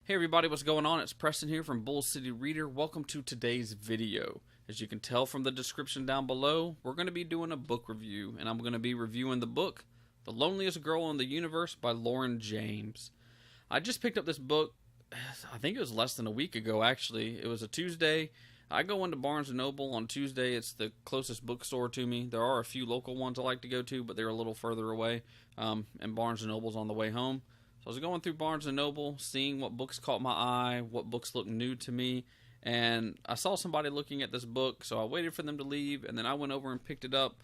Hey everybody, what's going on? It's Preston here from Bull City Reader. Welcome to today's video. As you can tell from the description down below, we're going to be doing a book review, and I'm going to be reviewing the book, The Loneliest Girl in the Universe by Lauren James. I just picked up this book, I think it was less than a week ago actually. It was a Tuesday. I go into Barnes & Noble on Tuesday. It's the closest bookstore to me. There are a few local ones I like to go to, but they're a little further away, and Barnes & Noble's on the way home. So I was going through Barnes & Noble, seeing what books caught my eye, what books looked new to me, and I saw somebody looking at this book, so I waited for them to leave, and then I went over and picked it up,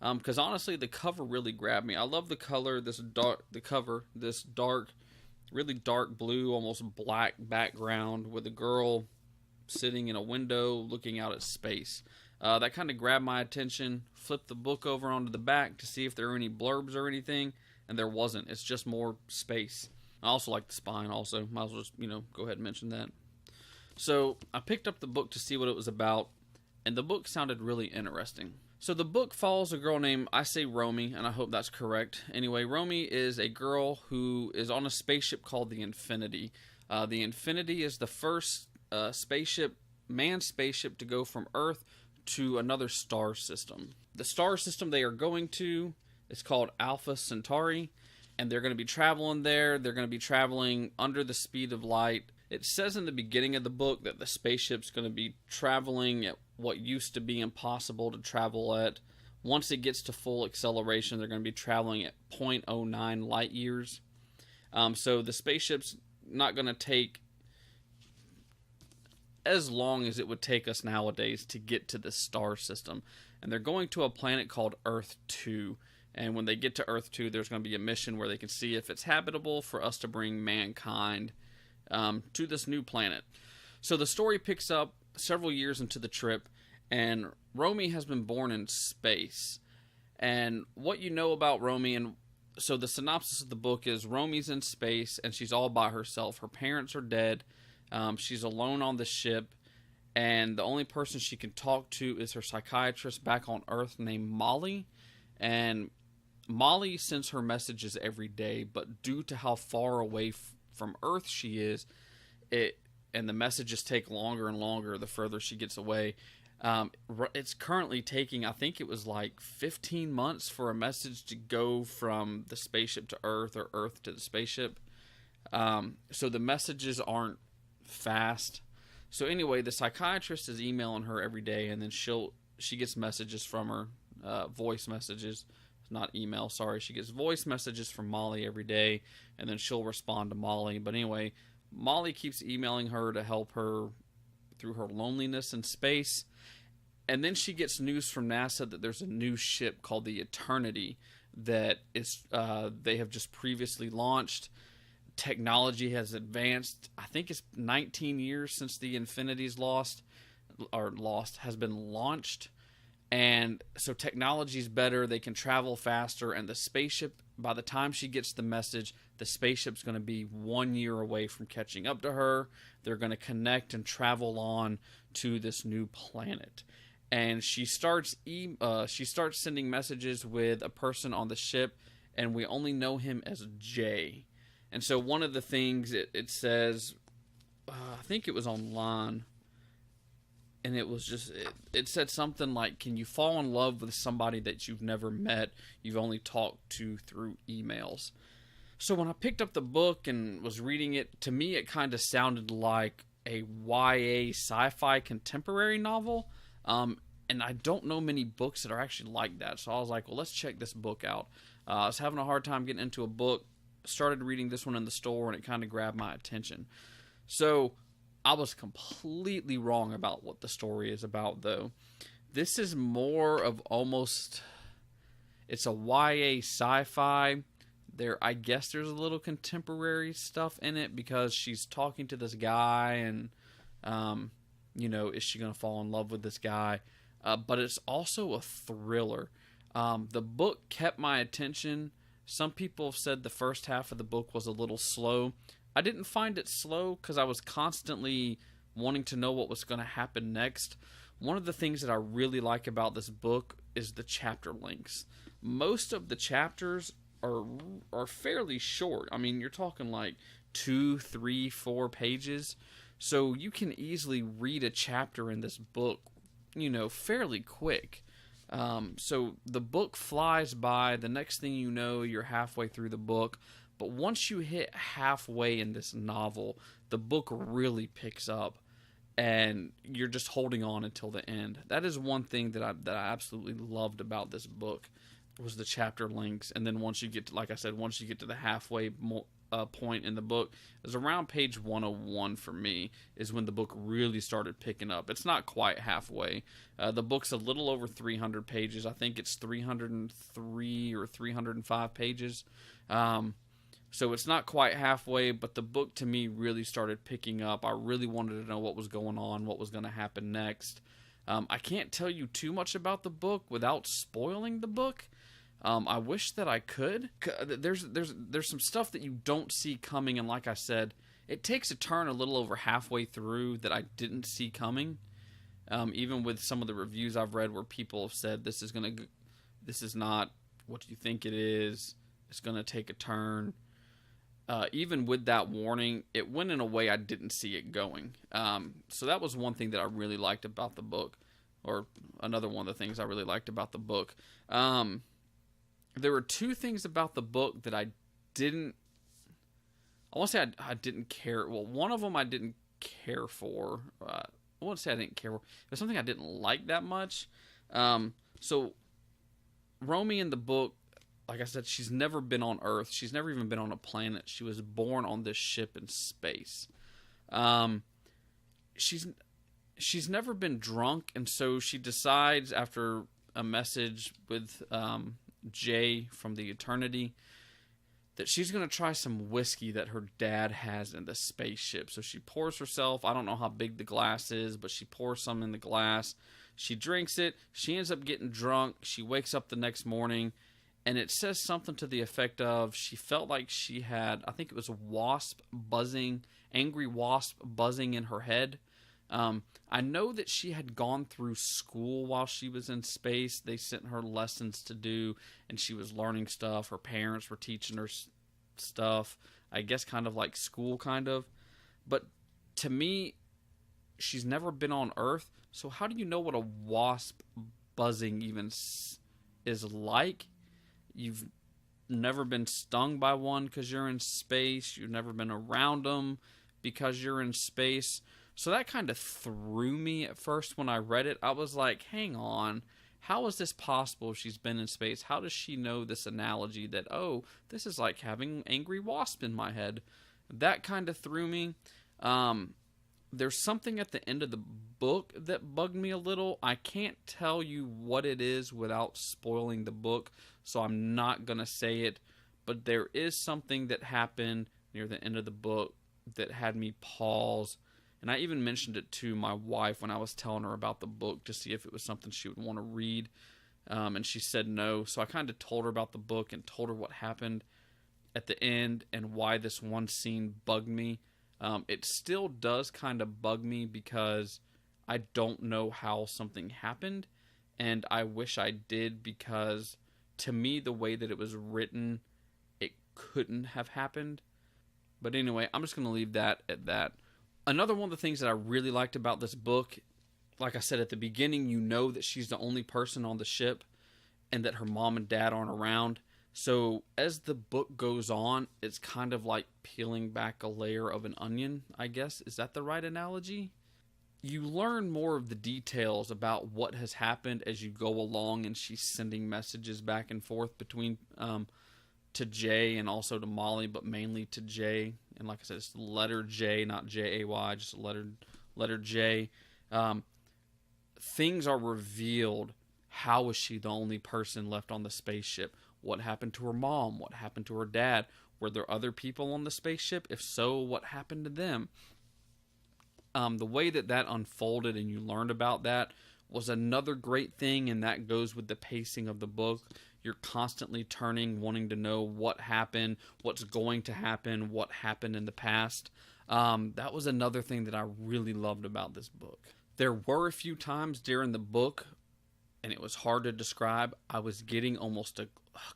because honestly, the cover really grabbed me. I love the color, this dark, really dark blue, almost black background with a girl sitting in a window looking out at space. That kind of grabbed my attention. Flipped the book over onto the back to see if there were any blurbs or anything, and there wasn't. It's just more space. I also like the spine also. Might as well just, go ahead and mention that. So I picked up the book to see what it was about, and the book sounded really interesting. So the book follows a girl named, I say Romy, and I hope that's correct. Anyway, Romy is a girl who is on a spaceship called the Infinity. The Infinity is the first manned spaceship to go from Earth to another star system. The star system they are going to is called Alpha Centauri, and they're going to be traveling there. They're going to be traveling under the speed of light. It says in the beginning of the book that the spaceship's going to be traveling at what used to be impossible to travel at. Once it gets to full acceleration, they're going to be traveling at 0.09 light years. So the spaceship's not going to take as long as it would take us nowadays to get to this star system. And they're going to a planet called Earth 2. And when they get to Earth 2, there's going to be a mission where they can see if it's habitable for us to bring mankind to this new planet. So the story picks up several years into the trip, and Romy has been born in space. And what you know about Romy, and so the synopsis of the book is Romy's in space, and she's all by herself. Her parents are dead. She's alone on the ship, and the only person she can talk to is her psychiatrist back on Earth named Molly. And Molly sends her messages every day, but due to how far away from Earth she is, and the messages take longer and longer the further she gets away. It's currently taking, I think it was like 15 months for a message to go from the spaceship to Earth or Earth to the spaceship. So the messages aren't fast. So anyway, the psychiatrist is emailing her every day, and then she gets messages from her, voice messages. Not email, sorry. She gets voice messages from Molly every day, and then she'll respond to Molly. But anyway, Molly keeps emailing her to help her through her loneliness in space. And then she gets news from NASA that there's a new ship called the Eternity that is they have just previously launched. Technology has advanced. I think it's 19 years since the Infinity's has been launched. And so technology's better, they can travel faster, and the spaceship, by the time she gets the message, the spaceship's going to be 1 year away from catching up to her. They're going to connect and travel on to this new planet. And she starts sending messages with a person on the ship, and we only know him as Jay. And so one of the things it says, I think it was online, and it was just, it said something like, can you fall in love with somebody that you've never met, you've only talked to through emails? So when I picked up the book and was reading it, to me it kind of sounded like a YA sci-fi contemporary novel. And I don't know many books that are actually like that. So I was like, well, let's check this book out. I was having a hard time getting into a book. Started reading this one in the store, and it kind of grabbed my attention. So I was completely wrong about what the story is about, though. This is more of almost, it's a YA sci-fi. I guess there's a little contemporary stuff in it because she's talking to this guy, and, is she going to fall in love with this guy? But it's also a thriller. The book kept my attention. Some people have said the first half of the book was a little slow. I didn't find it slow because I was constantly wanting to know what was going to happen next. One of the things that I really like about this book is the chapter lengths. Most of the chapters are fairly short. I mean, you're talking like 2, 3, 4 pages. So you can easily read a chapter in this book, fairly quick. So the book flies by. The next thing you know, you're halfway through the book. But once you hit halfway in this novel, the book really picks up, and you're just holding on until the end. That is one thing that I absolutely loved about this book, was the chapter lengths. And then once you get to, like I said, once you get to the halfway point in the book, it was around page 101 for me, is when the book really started picking up. It's not quite halfway. The book's a little over 300 pages. I think it's 303 or 305 pages. So it's not quite halfway, but the book to me really started picking up. I really wanted to know what was going on, what was going to happen next. I can't tell you too much about the book without spoiling the book. I wish that I could. There's some stuff that you don't see coming, and like I said, it takes a turn a little over halfway through that I didn't see coming. Even with some of the reviews I've read where people have said this is not what you think it is. It's gonna take a turn. Even with that warning, it went in a way I didn't see it going. So that was one thing that I really liked about the book, or another one of the things I really liked about the book. There were two things about the book that I didn't care. Well, one of them I didn't care for. I won't say I didn't care for. It was something I didn't like that much. So Romy in the book, like I said, she's never been on Earth. She's never even been on a planet. She was born on this ship in space. She's never been drunk, and so she decides, after a message with Jay from the Eternity, that she's going to try some whiskey that her dad has in the spaceship. So she pours herself, I don't know how big the glass is, but she pours some in the glass. She drinks it. She ends up getting drunk. She wakes up the next morning, and it says something to the effect of she felt like she had, I think it was a angry wasp buzzing in her head. I know that she had gone through school while she was in space. They sent her lessons to do, and she was learning stuff. Her parents were teaching her stuff. I guess kind of like school, kind of. But to me, she's never been on Earth, so how do you know what a wasp buzzing even is like? You've never been stung by one because you're in space. You've never been around them because you're in space. So that kind of threw me at first when I read it. I was like, hang on, how is this possible if she's been in space? How does she know this analogy that, oh, this is like having angry wasp in my head? That kind of threw me. There's something at the end of the book that bugged me a little. I can't tell you what it is without spoiling the book, so I'm not going to say it. But there is something that happened near the end of the book that had me pause. And I even mentioned it to my wife when I was telling her about the book to see if it was something she would want to read. And she said no. So I kind of told her about the book and told her what happened at the end and why this one scene bugged me. It still does kind of bug me because I don't know how something happened. And I wish I did, because to me, the way that it was written, it couldn't have happened. But anyway, I'm just going to leave that at that. Another one of the things that I really liked about this book, like I said at the beginning, you know that she's the only person on the ship and that her mom and dad aren't around. So as the book goes on, it's kind of like peeling back a layer of an onion, I guess. Is that the right analogy? You learn more of the details about what has happened as you go along, and she's sending messages back and forth between to Jay and also to Molly, but mainly to Jay. And like I said, it's the letter J, not J-A-Y, just letter J. Things are revealed. How was she the only person left on the spaceship? What happened to her mom? What happened to her dad? Were there other people on the spaceship? If so, what happened to them? The way that unfolded and you learned about that was another great thing, and that goes with the pacing of the book. You're constantly turning, wanting to know what happened, what's going to happen, what happened in the past. That was another thing that I really loved about this book. There were a few times during the book, and it was hard to describe, I was getting almost a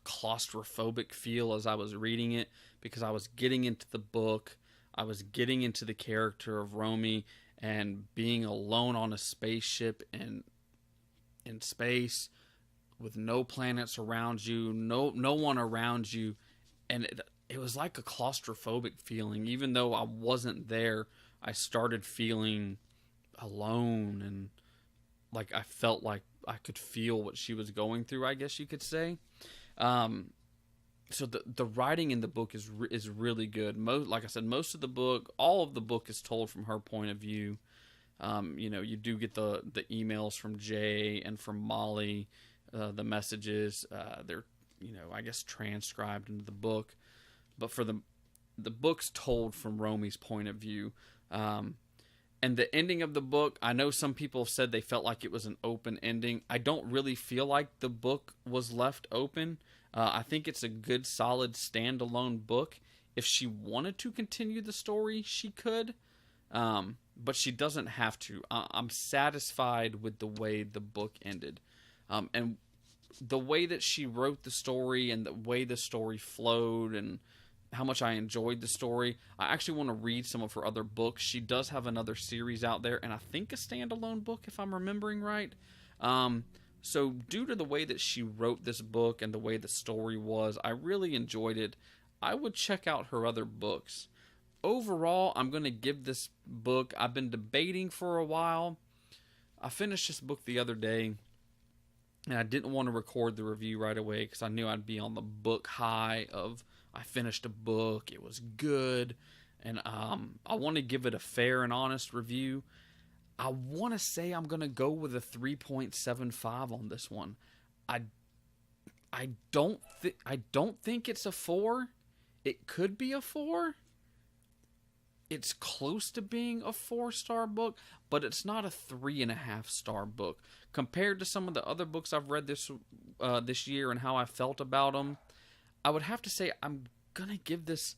claustrophobic feel as I was reading it, because I was getting into the book. I was getting into the character of Romy and being alone on a spaceship and in space with no planets around you, no one around you, and it was like a claustrophobic feeling. Even though I wasn't there, I started feeling alone, and like I felt like I could feel what she was going through, I guess you could say. So the writing in the book is really good. Like I said, most of the book, all of the book is told from her point of view. You do get the emails from Jay and from Molly, the messages. They're, I guess transcribed into the book. But for the book's told from Romy's point of view. And the ending of the book, I know some people have said they felt like it was an open ending. I don't really feel like the book was left open. I think it's a good, solid, standalone book. If she wanted to continue the story, she could. But she doesn't have to. I'm satisfied with the way the book ended. And the way that she wrote the story and the way the story flowed and how much I enjoyed the story. I actually want to read some of her other books. She does have another series out there, and I think a standalone book, if I'm remembering right. So due to the way that she wrote this book and the way the story was, I really enjoyed it. I would check out her other books. Overall, I'm going to give this book, I've been debating for a while. I finished this book the other day, and I didn't want to record the review right away because I knew I'd be on the book high of I finished a book, it was good, and I want to give it a fair and honest review. I want to say I'm going to go with a 3.75 on this one. I don't think it's a 4. It could be a 4. It's close to being a 4-star book, but it's not a 3.5-star book. Compared to some of the other books I've read this year and how I felt about them, I would have to say I'm going to give this,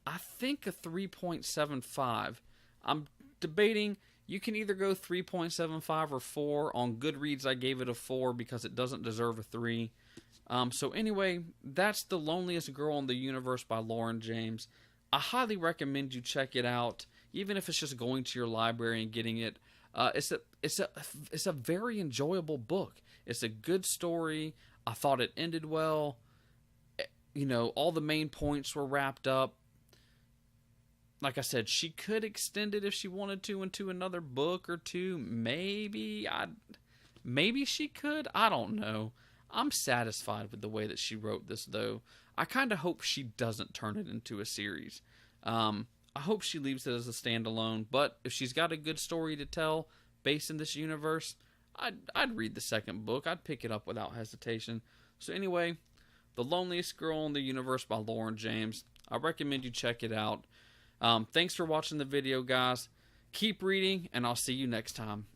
I think, a 3.75. I'm debating. You can either go 3.75 or 4. On Goodreads, I gave it a 4 because it doesn't deserve a 3. So anyway, that's The Loneliest Girl in the Universe by Lauren James. I highly recommend you check it out, even if it's just going to your library and getting it. It's a very enjoyable book. It's a good story. I thought it ended well. All the main points were wrapped up. Like I said, she could extend it if she wanted to into another book or two. Maybe she could. I don't know. I'm satisfied with the way that she wrote this, though. I kind of hope she doesn't turn it into a series. I hope she leaves it as a standalone. But if she's got a good story to tell based in this universe, I'd read the second book. I'd pick it up without hesitation. So anyway, The Loneliest Girl in the Universe by Lauren James. I recommend you check it out. Thanks for watching the video, guys. Keep reading, and I'll see you next time.